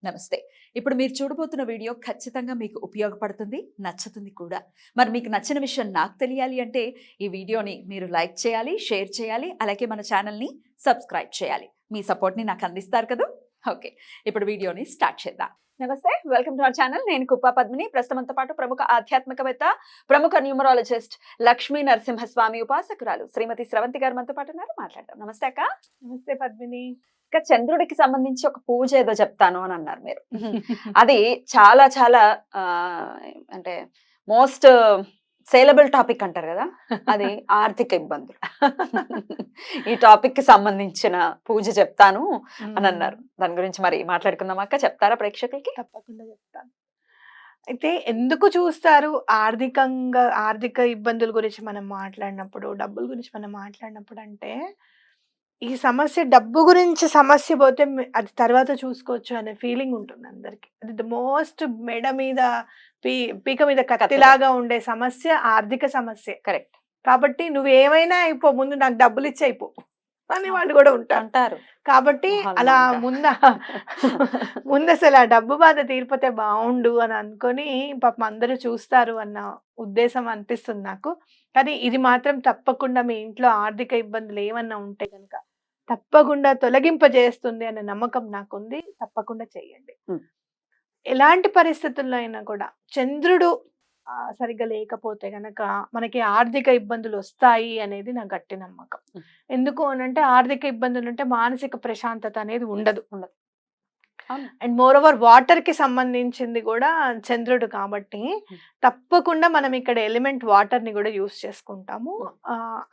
నమస్తే. ఇప్పుడు మీరు చూడబోతున్న వీడియో ఖచ్చితంగా మీకు ఉపయోగపడుతుంది, నచ్చుతుంది కూడా. మరి మీకు నచ్చిన విషయం నాకు తెలియాలి అంటే ఈ వీడియోని మీరు లైక్ చేయాలి, షేర్ చేయాలి, అలాగే మన ఛానల్ని సబ్స్క్రైబ్ చేయాలి. మీ సపోర్ట్ని నాకు అందిస్తారు కదా. ఓకే, ఇప్పుడు వీడియోని స్టార్ట్ చేద్దాం. నమస్తే, వెల్కమ్ టు అవర్ ఛానల్. నేను కుప్పా పద్మిని. ప్రస్తుతంతో పాటు ప్రముఖ ఆధ్యాత్మికవేత్త, ప్రముఖ న్యూమరాలజిస్ట్ లక్ష్మీ నరసింహస్వామి ఉపాసకురాలు శ్రీమతి స్రవంతి గారు మనతో పాటు ఉన్నారు. మాట్లాడదాం. నమస్తే అక్క. నమస్తే పద్మిని. ఇంకా చంద్రుడికి సంబంధించి ఒక పూజ ఏదో చెప్తాను అని అన్నారు మీరు. అది చాలా చాలా అంటే మోస్ట్ సేలబుల్ టాపిక్ అంటారు కదా, అది ఆర్థిక ఇబ్బందులు. ఈ టాపిక్ కి సంబంధించిన పూజ చెప్తాను అని అన్నారు. దాని గురించి మరి మాట్లాడుకుందాం అక్క. చెప్తారా ప్రేక్షకులకి? తప్పకుండా చెప్తాను. అయితే ఎందుకు చూస్తారు ఆర్థిక ఇబ్బందుల గురించి మనం మాట్లాడినప్పుడు, డబ్బుల గురించి మనం మాట్లాడినప్పుడు అంటే, ఈ సమస్య డబ్బు గురించి సమస్య పోతే అది తర్వాత చూసుకోవచ్చు అనే ఫీలింగ్ ఉంటుంది అందరికి. అది ద మోస్ట్ మెడ మీద పీక మీద కత్తిలాగా ఉండే సమస్య ఆర్థిక సమస్య. కరెక్ట్. కాబట్టి నువ్వు ఏమైనా అయిపో, ముందు నాకు డబ్బులు ఇచ్చి అయిపో అని వాళ్ళు కూడా అంటారు. కాబట్టి అలా ముందు అసలు ఆ డబ్బు బాధ తీరిపోతే బాగుండు అని అనుకొని పాపం అందరూ చూస్తారు అన్న ఉద్దేశం అనిపిస్తుంది నాకు. కానీ ఇది మాత్రం తప్పకుండా మీ ఇంట్లో ఆర్థిక ఇబ్బందులు ఏమన్నా ఉంటే కనుక తప్పకుండా తొలగింపజేస్తుంది అనే నమ్మకం నాకుంది. తప్పకుండా చెయ్యండి. ఎలాంటి పరిస్థితుల్లో అయినా కూడా చంద్రుడు సరిగ్గా లేకపోతే గనక మనకి ఆర్థిక ఇబ్బందులు వస్తాయి అనేది నా గట్టి నమ్మకం. ఎందుకు అనంటే ఆర్థిక ఇబ్బందులు ఉంటే మానసిక ప్రశాంతత అనేది ఉండదు. అండ్ మోర్ ఓవర్ వాటర్ కి సంబంధించింది కూడా చంద్రుడు కాబట్టి తప్పకుండా మనం ఇక్కడ ఎలిమెంట్ వాటర్ ని కూడా యూస్ చేసుకుంటాము.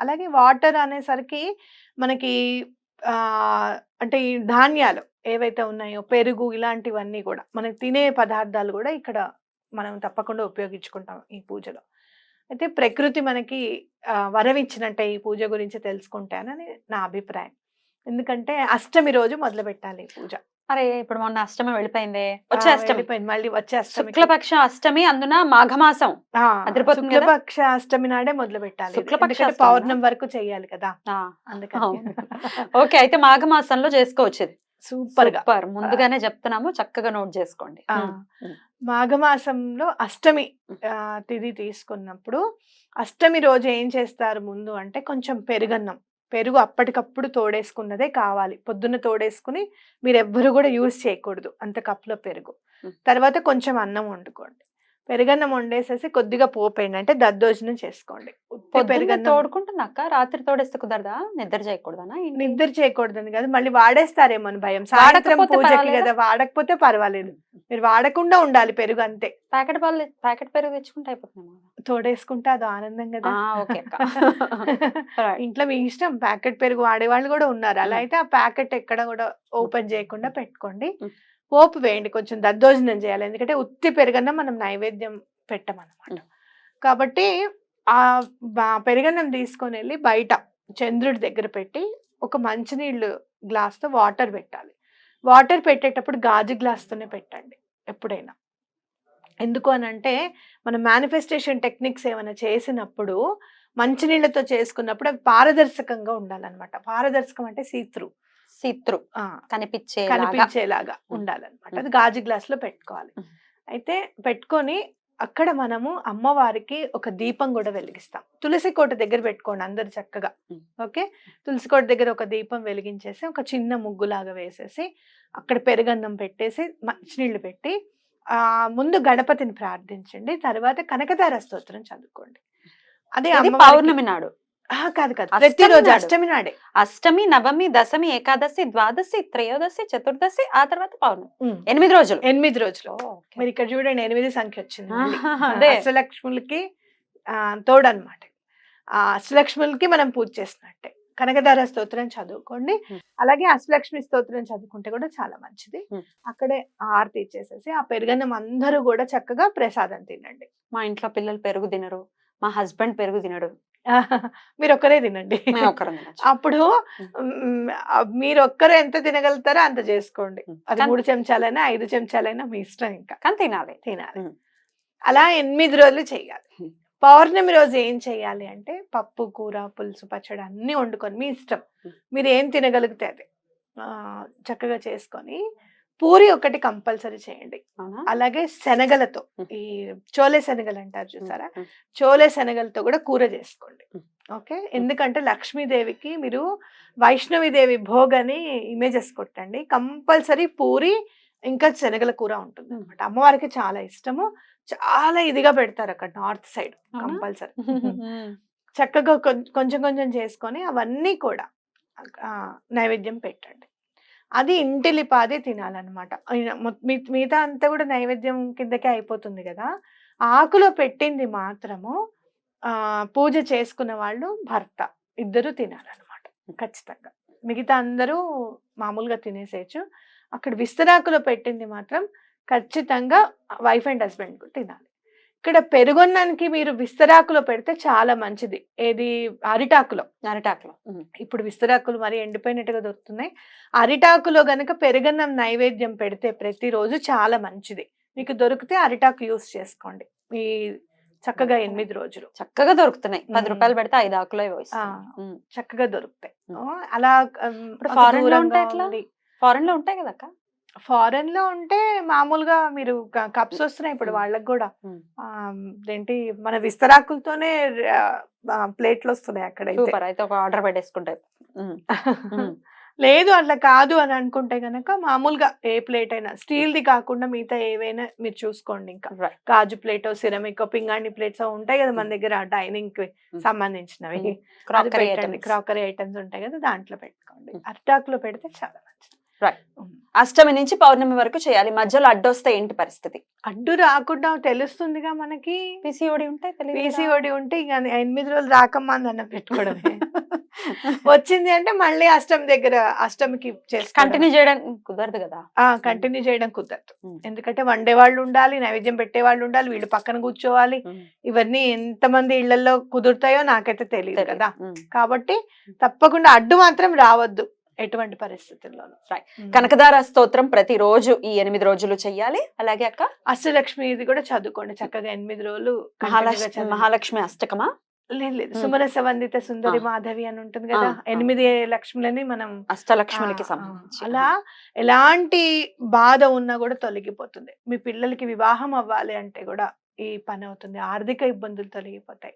అలాగే వాటర్ అనేసరికి మనకి అంటే ఈ ధాన్యాలు ఏవైతే ఉన్నాయో, పెరుగు, ఇలాంటివన్నీ కూడా మనకి తినే పదార్థాలు కూడా ఇక్కడ మనం తప్పకుండా ఉపయోగించుకుంటాం ఈ పూజలో. అయితే ప్రకృతి మనకి వరమిచ్చినట్టే ఈ పూజ గురించి తెలుసుకుంటానని నా అభిప్రాయం. ఎందుకంటే అష్టమి రోజు మొదలు పెట్టాలి ఈ పూజ. అరే, ఇప్పుడు మొన్న అష్టమి వెళ్ళిపోయిందే, వచ్చే అష్టమి మళ్ళీ వచ్చే అష్టమి, శుక్లపక్ష అష్టమి, అందున మాఘమాసం. శుక్లపక్ష అష్టమి నాడే మొదలు పెట్టాలి. శుక్లపక్ష పౌర్ణమి వరకు చెయ్యాలి కదా, అందుకని. ఓకే, అయితే మాఘమాసంలో చేసుకోవచ్చు. సూపర్. ముందుగానే చెప్తున్నాము, చక్కగా నోట్ చేసుకోండి. మాఘమాసంలో అష్టమి తిథి తీసుకున్నప్పుడు అష్టమి రోజు ఏం చేస్తారు ముందు అంటే, కొంచెం పెరుగు అప్పటికప్పుడు తోడేసుకున్నదే కావాలి. పొద్దున్న తోడేసుకుని మీరు ఎవ్వరు కూడా యూజ్ చేయకూడదు అంత కప్లో పెరుగు. తర్వాత కొంచెం అన్నం వండుకోండి. పెరుగన్నం వండేసేసి కొద్దిగా పోపేయండి, అంటే దద్దోజనం చేసుకోండి. పెరుగన్నం తోడుకుంటున్నాక రాత్రి తోడేస్తే కుదరదా? నిద్ర చేయకూడదా? నిద్ర చేయకూడదని కాదు, మళ్ళీ వాడేస్తారేమో అని భయం. సాయంత్రం పూజకి కదా, వాడకపోతే పర్వాలేదు, మీరు వాడకుండా ఉండాలి పెరుగు అంతే. ప్యాకెట్ పెరుగు తెచ్చుకుంటే అయిపోతుంది, తోడేసుకుంటే అది ఆనందం కదా. ఇంట్లో మీ ఇష్టం, ప్యాకెట్ పెరుగు వాడేవాళ్ళు కూడా ఉన్నారు. అలా అయితే ఆ ప్యాకెట్ ఎక్కడ కూడా ఓపెన్ చేయకుండా పెట్టుకోండి. పోపు వేయండి, కొంచెం దద్దోజనం చేయాలి. ఎందుకంటే ఉత్తి పెరుగన్నం మనం నైవేద్యం పెట్టమన్నమాట. కాబట్టి ఆ పెరుగన్నం తీసుకొని వెళ్ళి బయట చంద్రుడి దగ్గర పెట్టి ఒక మంచినీళ్ళు గ్లాస్తో వాటర్ పెట్టాలి. వాటర్ పెట్టేటప్పుడు గాజు గ్లాస్తోనే పెట్టండి ఎప్పుడైనా. ఎందుకు అనంటే మనం మేనిఫెస్టేషన్ టెక్నిక్స్ ఏమైనా చేసినప్పుడు మంచినీళ్ళతో చేసుకున్నప్పుడు అవి పారదర్శకంగా ఉండాలన్నమాట. పారదర్శకం అంటే సీత్రు కనిపించేలాగా ఉండాలన్నమాట. అది గాజు గ్లాస్ లో పెట్టుకోవాలి. అయితే పెట్టుకొని అక్కడ మనము అమ్మవారికి ఒక దీపం కూడా వెలిగిస్తాం. తులసి కోట దగ్గర పెట్టుకోండి అందరు చక్కగా. ఓకే, తులసి కోట దగ్గర ఒక దీపం వెలిగించేసి ఒక చిన్న ముగ్గులాగా వేసేసి అక్కడ పెరుగన్నం పెట్టేసి మంచినీళ్ళు పెట్టి ముందు గణపతిని ప్రార్థించండి. తర్వాత కనకదార స్తోత్రం చదువుకోండి. అదే పౌర్ణమి నాడు కాదు, ప్రతిరోజు అష్టమి నాడే. అష్టమి, నవమి, దశమి, ఏకాదశి, ద్వాదశి, త్రయోదశి, చతుర్దశి, ఆ తర్వాత పౌర్ణమి. 8 రోజులు. 8 రోజులు. మీరు ఇక్కడ చూడండి, 8 సంఖ్య వచ్చింది. అష్టలక్ష్ములకి తోడనమాట. అష్టలక్ష్ములకి మనం పూజ చేసినట్టే. కనకదార స్తోత్రం చదువుకోండి. అలాగే అష్టలక్ష్మి స్తోత్రం చదువుకుంటే కూడా చాలా మంచిది. అక్కడే ఆరతి ఇచ్చేసేసి ఆ పెరుగన్నం అందరూ కూడా చక్కగా ప్రసాదం తినండి. మా ఇంట్లో పిల్లలు పెరుగు తినరు, మా హస్బెండ్ పెరుగు తినడు, మీరు ఒక్కరే తినండి. అప్పుడు మీరు ఒక్కరు ఎంత తినగలుగుతారో అంత చేసుకోండి. అది 3 చెంచాలైనా 5 చెంచాలైనా మీ ఇష్టం. ఇంకా కానీ తినాలి. అలా 8 రోజులు చెయ్యాలి. పౌర్ణమి రోజు ఏం చెయ్యాలి అంటే పప్పు, కూర, పులుసు, పచ్చడి అన్ని వండుకొని మీ ఇష్టం, మీరు ఏం తినగలిగితే అది చక్కగా చేసుకొని పూరి ఒకటి కంపల్సరీ చేయండి. అవునా? అలాగే శనగలతో ఉమ్. ఈ చోలే శనగలు అంటారు చూసారా, ఉమ్. చోలే శనగలతో కూడా కూర చేసుకోండి. ఉమ్. ఓకే, ఎందుకంటే లక్ష్మీదేవికి మీరు వైష్ణవిదేవి భోగ్ అని ఇమేజెస్ కొట్టండి, కంపల్సరీ పూరి ఇంకా శనగల కూర ఉంటుంది అనమాట. అమ్మవారికి చాలా ఇష్టము, చాలా ఇదిగా పెడతారు అక్కడ నార్త్ సైడ్ అవునా? కంపల్సరీ. ఉమ్. చక్కగా కొంచెం కొంచెం చేసుకొని అవన్నీ కూడా నైవేద్యం పెట్టండి. అది ఇంటిలిపాది తినాలన్నమాట. మిగతా అంతా కూడా నైవేద్యం కిందకే అయిపోతుంది కదా. ఆకులో పెట్టింది మాత్రము పూజ చేసుకున్న వాళ్ళు భర్త ఇద్దరు తినాలన్నమాట ఖచ్చితంగా. మిగతా అందరూ మామూలుగా తినేసేయచ్చు. అక్కడ విస్తరాకులో పెట్టింది మాత్రం ఖచ్చితంగా వైఫ్ అండ్ హస్బెండ్ కూడా తినాలి. ఇక్కడ పెరుగొన్నానికి మీరు విస్తరాకులో పెడితే చాలా మంచిది. ఏది అరిటాకులో. అరిటాకులో. ఇప్పుడు విస్తరాకులు మరి ఎండిపోయినట్టుగా దొరుకుతున్నాయి. అరిటాకులో గనక పెరుగన్నం నైవేద్యం పెడితే ప్రతిరోజు చాలా మంచిది. మీకు దొరికితే అరిటాకు యూస్ చేసుకోండి. ఈ చక్కగా 8 రోజులు చక్కగా దొరుకుతున్నాయి. 10 రూపాయలు పెడితే 5 ఆకులు చక్కగా దొరుకుతాయి. అలా ఇప్పుడు ఫారెన్ లో ఉంటాయి ఎట్లా? ఫారెన్ లో ఉంటాయి కదా అక్క. ఫారెన్ లో ఉంటే మామూలుగా మీరు కప్స్ వస్తున్నాయి ఇప్పుడు వాళ్ళకి కూడా. ఏంటి మన విస్తరాకులతోనే ప్లేట్లు వస్తున్నాయి అక్కడ. సూపర్, అయితే ఒక ఆర్డర్ పెట్టేసుకుంటాయి. లేదు అట్లా కాదు అని అనుకుంటే గనక మామూలుగా ఏ ప్లేట్ అయినా స్టీల్ ది కాకుండా మిగతా ఏవైనా మీరు చూసుకోండి. ఇంకా గాజు ప్లేట్, సిరమిక్, పింగాణి ప్లేట్స్ ఉంటాయి కదా మన దగ్గర డైనింగ్ కి సంబంధించినవి. క్రాకరీ ఐటమ్స్ ఉంటాయి కదా, దాంట్లో పెట్టుకోండి. అరిటాకులో పెడితే చాలా మంచిది. అష్టమి నుంచి పౌర్ణమి వరకు చేయాలి. మధ్యలో అడ్డొస్తే ఏంటి పరిస్థితి? అడ్డు రాకుండా తెలుస్తుందిగా మనకి. పీసీఓడి ఉంటే పీసీఓడి ఉంటే ఇక 8 రోజులు రాకమ్మా అని అన్నం పెట్టుకోవడమే. వచ్చింది అంటే మళ్ళీ అష్టమికి కంటిన్యూ చేయడం కుదరదు కదా. కంటిన్యూ చేయడం కుదరదు. ఎందుకంటే వండే వాళ్ళు ఉండాలి, నైవేద్యం పెట్టే వాళ్ళు ఉండాలి, వీళ్ళు పక్కన కూర్చోవాలి. ఇవన్నీ ఎంతమంది ఇళ్లలో కుదురుతాయో నాకైతే తెలియదు కదా. కాబట్టి తప్పకుండా అడ్డు మాత్రం రావద్దు ఎటువంటి పరిస్థితుల్లోనూ. కనకదార స్తోత్రం ప్రతిరోజు ఈ 8 రోజులు చెయ్యాలి. అలాగే అక్క అష్టలక్ష్మి ఇది కూడా చదువుకోండి చక్కగా 8 రోజులు. మహాలక్ష్మి అష్టకమా? లేదు, సుమనస వందిత సుందరి మాధవి అని ఉంటుంది కదా, 8 లక్ష్ములని మనం అష్టలక్ష్ములకి సంబంధించి. అలా ఎలాంటి బాధ ఉన్నా కూడా తొలగిపోతుంది. మీ పిల్లలకి వివాహం అవ్వాలి అంటే కూడా ఈ పని అవుతుంది. ఆర్థిక ఇబ్బందులు తొలగిపోతాయి.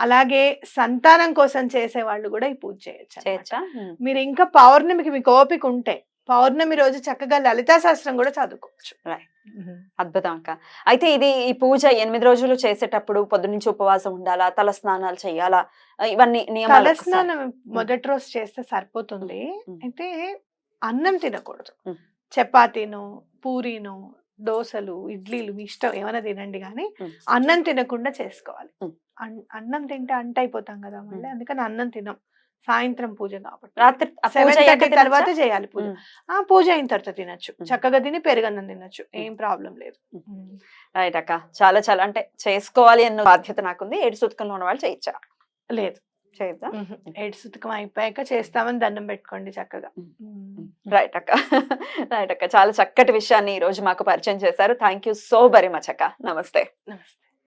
అలాగే సంతానం కోసం చేసే వాళ్ళు కూడా ఈ పూజ చేయొచ్చు. మీరు ఇంకా పౌర్ణమికి మీకు ఓపిక ఉంటే పౌర్ణమి రోజు చక్కగా లలితా శాస్త్రం కూడా చదువుకోవచ్చు. అద్భుతం అక్క. అయితే ఈ పూజ 8 రోజులు చేసేటప్పుడు పొద్దున్నుంచి ఉపవాసం ఉండాలా, తల స్నానాలు చేయాలా, ఇవన్నీ నియమాలు? తల స్నానం మొదటి రోజు చేస్తే సరిపోతుంది. అయితే అన్నం తినకూడదు. చపాతీను, పూరీను, దోసలు, ఇడ్లీలు మీ ఇష్టం ఏమైనా తినండి, కానీ అన్నం తినకుండా చేసుకోవాలి. అన్నం తింటే అంట అయిపోతాం కదా మళ్ళీ, అందుకని అన్నం తినం. సాయంత్రం పూజ కాబట్టి రాత్రి 7:30 తర్వాత చేయాలి పూజ. పూజ అయిన తర్వాత తినొచ్చు, చక్కగా తిని పెరుగన్నం తినొచ్చు, ఏం ప్రాబ్లం లేదు. రైట్ అక్క, చాలా చాలా అంటే చేసుకోవాలి అన్న బాధ్యత నాకుంది. 7 సూతకంలో ఉన్న వాళ్ళు చేయొచ్చా? లేదు, చేద్దాం. 7 సూతకం అయిపోయాక చేస్తామని దండం పెట్టుకోండి చక్కగా. రైట్ అక్క, రైట్ అక్క, చాలా చక్కటి విషయాన్ని ఈ రోజు మాకు పరిచయం చేశారు. Thank you so very much అక్క. నమస్తే. నమస్తే.